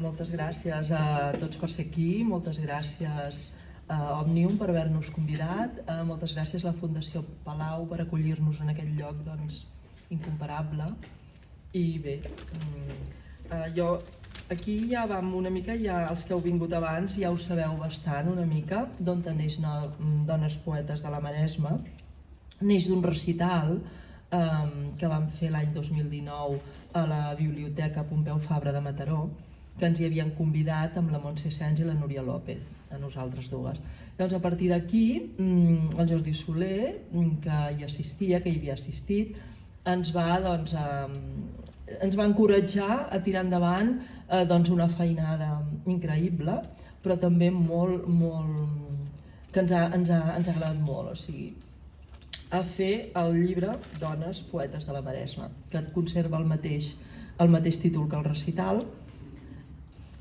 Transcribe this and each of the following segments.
moltes gràcies a tots per ser aquí, moltes gràcies a Òmnium per haver-nos convidat, moltes gràcies a la Fundació Palau per acollir-nos en aquest lloc incomparable. I bé, jo aquí ja vam una mica, ja els que heu vingut abans ja ho sabeu bastant una mica, d'on neix Dones Poetes de la Maresma. Neix d'un recital que vam fer l'any 2019 a la Biblioteca Pompeu Fabra de Mataró, que ens hi havien convidat amb la Montse Sens i la Núria López, a nosaltres dues. Llavors, a partir d'aquí, el Jordi Soler, que hi assistia, que hi havia assistit, ens va encoratjar a tirar endavant una feinada increïble, però també que ens ha agradat molt, o sigui, a fer el llibre Dones Poetes de la Maresma, que conserva el mateix títol que el recital.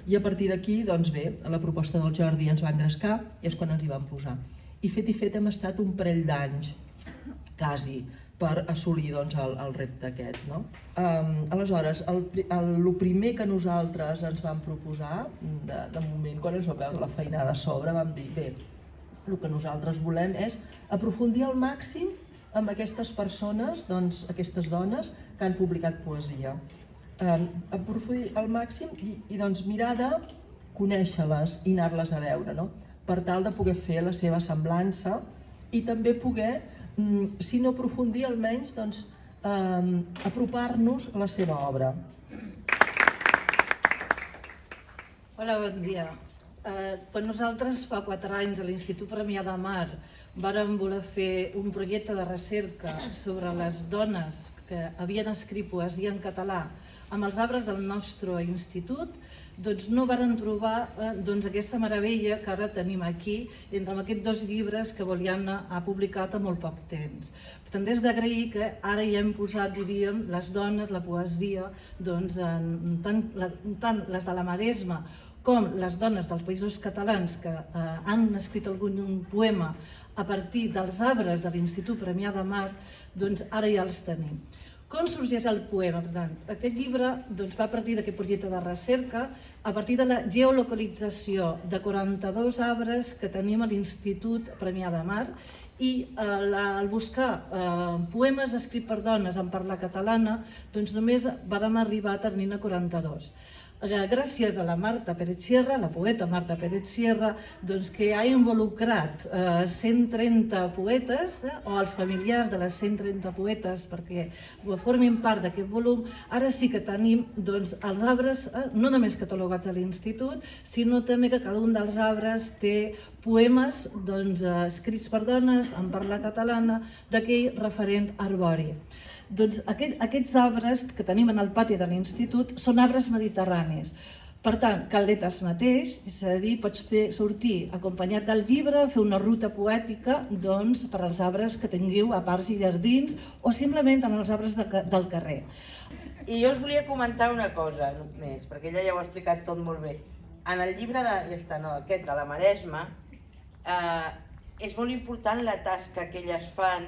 I a partir d'aquí, doncs bé, la proposta del Jordi ens va engrescar i és quan ens hi vam posar. I fet hem estat un parell d'anys, quasi, per assolir el repte aquest. Aleshores, el primer que nosaltres ens vam proposar, de moment, quan ens vam veure la feinada a sobre, vam dir, bé, el que nosaltres volem és aprofundir al màxim amb aquestes persones, aquestes dones que han publicat poesia. Aprofundir al màxim i mirar de conèixer-les i anar-les a veure, per tal de poder fer la seva semblança i també poder, si no aprofundir, almenys apropar-nos a la seva obra. Hola, bon dia. Quan nosaltres fa 4 anys a l'Institut Premià de Mar vàrem voler fer un projecte de recerca sobre les dones que havien escrit poesia en català amb els arbres del nostre institut, doncs no varen trobar aquesta meravella que ara tenim aquí entre aquests 2 llibres que Boliana ha publicat a molt poc temps. Per tant, és d'agrair que ara ja hem posat, diríem, les dones, la poesia, tant les de la Maresma com les dones dels països catalans que han escrit algun poema a partir dels arbres de l'Institut Premià de Mar, doncs ara ja els tenim. Com sorgeix el poema? Per tant, aquest llibre va partir d'aquest projecte de recerca a partir de la geolocalització de 42 arbres que tenim a l'Institut Premià de Mar i al buscar poemes escrits per dones en parla catalana, doncs només vàrem arribar a tenir-ne 42. Gràcies a la Marta Pérez Sierra, la poeta Marta Pérez Sierra, que ha involucrat 130 poetes o els familiars de les 130 poetes perquè formin part d'aquest volum, ara sí que tenim els arbres no només catalogats a l'Institut, sinó també que cada un dels arbres té poemes escrits per dones en parla catalana d'aquell referent arbori. Doncs aquests arbres que tenim en el pati de l'Institut són arbres mediterranis. Per tant, caldetes mateix, és a dir, pots sortir acompanyat del llibre, fer una ruta poètica per als arbres que tingueu a parcs i jardins o simplement en els arbres del carrer. I jo us volia comentar una cosa més, perquè ella ja ho ha explicat tot molt bé. En el llibre aquest de la Maresma és molt important la tasca que elles fan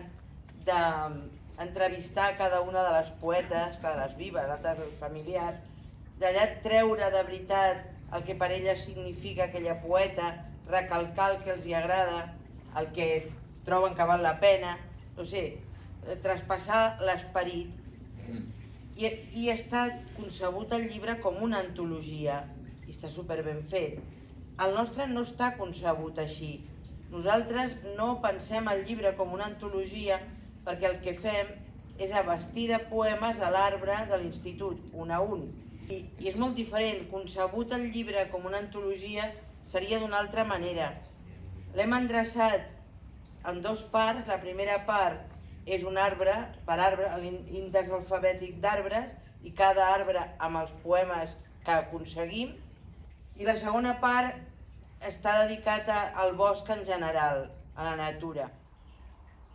d'entrevistar cada una de les poetes, les vives, les familiars, d'allà treure de veritat el que per elles significa aquella poeta, recalcar el que els agrada, el que troben que val la pena, no sé, traspassar l'esperit. I està concebut el llibre com una antologia, i està superben fet. El nostre no està concebut així. Nosaltres no pensem el llibre com una antologia perquè el que fem és abastir de poemes a l'arbre de l'Institut, un a un. I és molt diferent, concebut el llibre com una antologia seria d'una altra manera. L'hem endreçat en 2 parts, la primera part és un arbre, per arbre, l'índex alfabètic d'arbres, i cada arbre amb els poemes que aconseguim, i la segona part està dedicat al bosc en general, a la natura.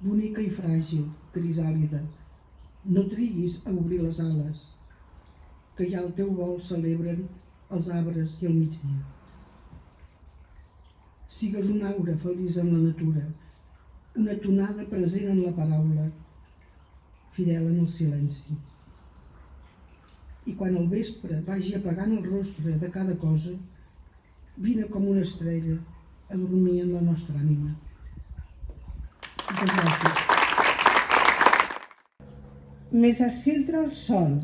Bonica i fràgil, crisàlida, no triguis a obrir les ales, que ja el teu vol celebren els arbres i el migdia. Sigues un aura feliç en la natura, una tonada present en la paraula, fidel en el silenci. i quan al vespre vagi apagant el rostre de cada cosa, vine com una estrella a dormir en la nostra ànima. Moltes gràcies. Més es filtra el sol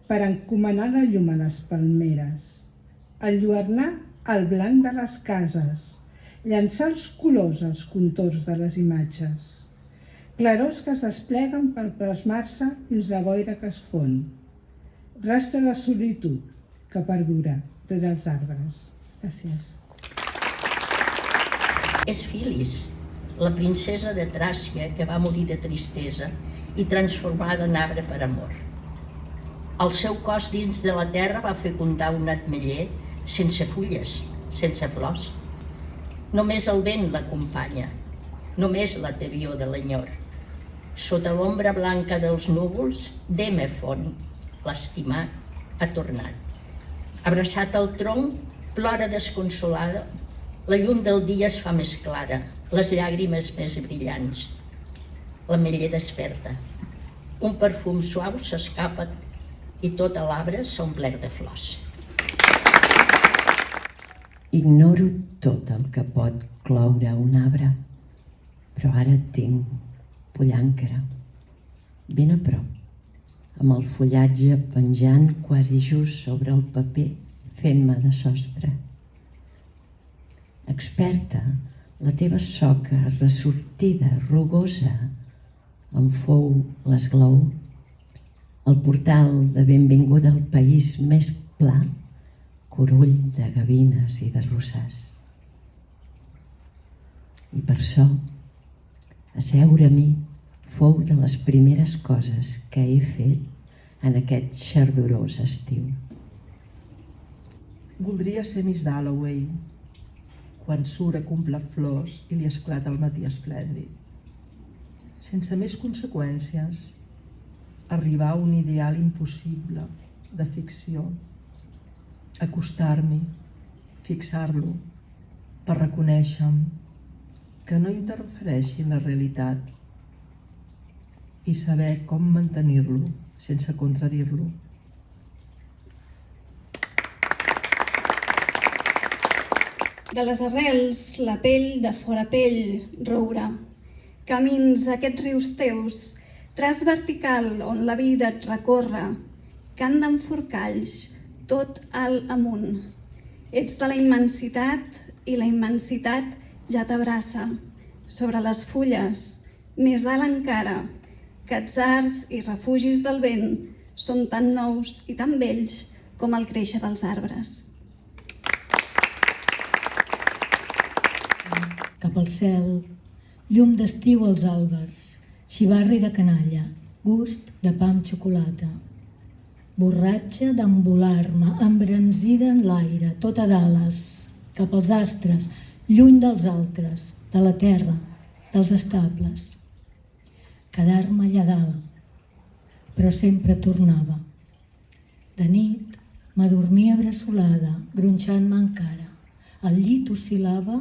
per encomanar la llum a les palmeres, enlluernar el blanc de les cases, llançar els colors als contorns de les imatges, clarors que es despleguen per plasmar-se dins la boira que es fon, rastre de solitud que perdura rere els arbres. Gràcies. És Filis, la princesa de Tràcia que va morir de tristesa i transformada en arbre per amor. El seu cos dins de la terra va fecundar un ametller sense fulles, sense flors. Només el vent l'acompanya, només la tebior de l'enyor. Sota l'ombra blanca dels núvols, Deme fon, l'estimat ha tornat. Abraçat al tronc, plora desconsolada, la llum del dia es fa més clara, les llàgrimes més brillants. L'ametller desperta. Un perfum suau s'escapa i tot l'arbre s'ha omplert de flors. Ignoro tot el que pot cloure un arbre, però ara et tinc pollancre, ben a prop, amb el fullatge penjant quasi just sobre el paper, fent-me de sostre. Experta, la teva soca ressortida, rugosa, em fou l'esglou, el portal de benvinguda al país més pla, corull de gavines i de rossars. I per això, asseure a mi fou de les primeres coses que he fet en aquest xardorós estiu. Voldria ser Miss Dalloway, quan surt a comprar flors i li esclata el matí esplèndid. Sense més conseqüències, arribar a un ideal impossible de ficció, acostar-m'hi, fixar-lo, per reconèixer-me, que no interfereixi en la realitat i saber com mantenir-lo sense contradir-lo. De les arrels, la pell de fora pell, roure. Camins aquests rius teus, traç vertical on la vida et recorre, cant d'enforcalls, tot alt amunt. Ets de la immensitat i la immensitat ja t'abraça. Sobre les fulles, més alt encara, que atzars i refugis del vent són tan nous i tan vells com el créixer dels arbres. Cap al cel, llum d'estiu als àlbers, xivarri de canalla, gust de pa amb xocolata. Borratxa d'embolar-me, embranzida en l'aire, tota d'ales, cap als astres, lluny dels altres, de la terra, dels estables. Quedar-me allà dalt, però sempre tornava. De nit m'adormia bressolada, gronxant-me encara. El llit oscil·lava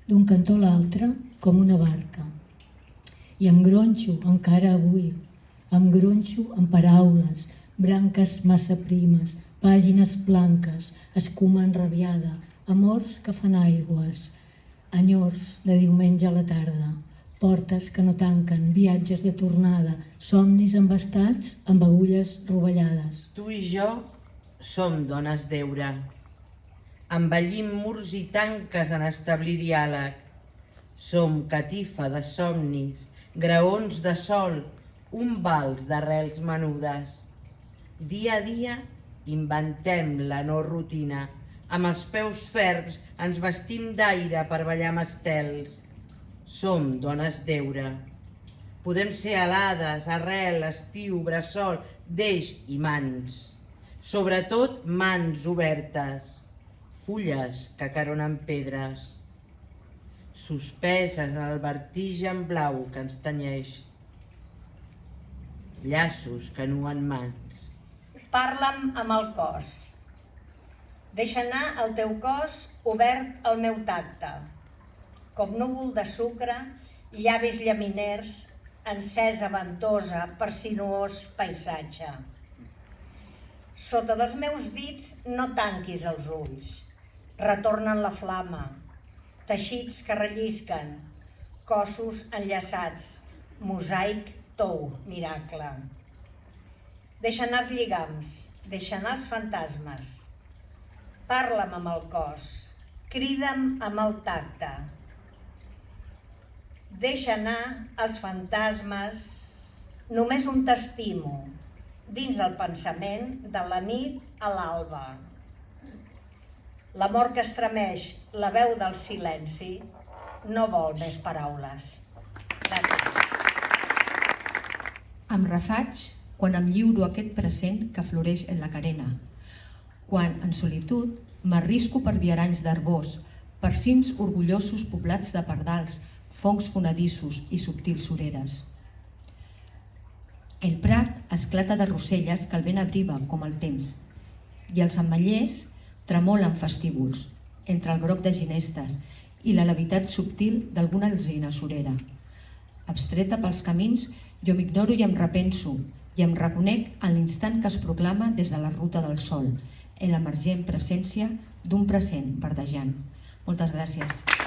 d'un cantó a l'altre com una barca. I em gronxo encara avui, em gronxo amb paraules, branques massa primes, pàgines blanques, escuma enrabiada, amors que fan aigües, enyors de diumenge a la tarda, portes que no tanquen, viatges de tornada, somnis embastats amb agulles rovellades. Tu i jo som dones d'eure. Envellim murs i tanques en establir diàleg. Som catifa de somnis, graons de sol, un vals d'arrels menudes. Dia a dia inventem la no rutina. Amb els peus ferms ens vestim d'aire per ballar amb estels. Som dones d'eure. Podem ser alades, arrel, estiu, bressol, deix i mans. Sobretot mans obertes. Fulles que caronen pedres. Suspeses en el vertigen blau que ens tenyeix. Llaços que nuen mans. Parla'm amb el cos. Deixa anar el teu cos obert al meu tacte. Com núvol de sucre, llavis llaminers, encesa ventosa per sinuós paisatge. Sota dels meus dits no tanquis els ulls. Retornen la flama, teixits que rellisquen, cossos enllaçats, mosaic, tou, miracle. Deixa anar els lligams, deixa anar els fantasmes. Parla'm amb el cos, crida'm amb el tacte. Deixa anar els fantasmes, només un t'estimo, dins el pensament de la nit a l'alba. L'amor que estremeix la veu del silenci no vol més paraules. Gràcies. Em refaig quan em lliuro aquest present que floreix en la carena, quan, en solitud, m'arrisco per viaranys d'arbors, per cims orgullosos poblats de pardals, fongs fonedissos i subtils oreres. El prat esclata de roselles que el vent abriva com el temps, i els ametllers tremolen festívols entre el groc de ginestes i la levitat subtil d'alguna alzina surera. Abstreta pels camins, jo m'ignoro i em repenso, i em reconec en l'instant que es proclama des de la ruta del sol, en l'emergent presència d'un present verdejant. Moltes gràcies.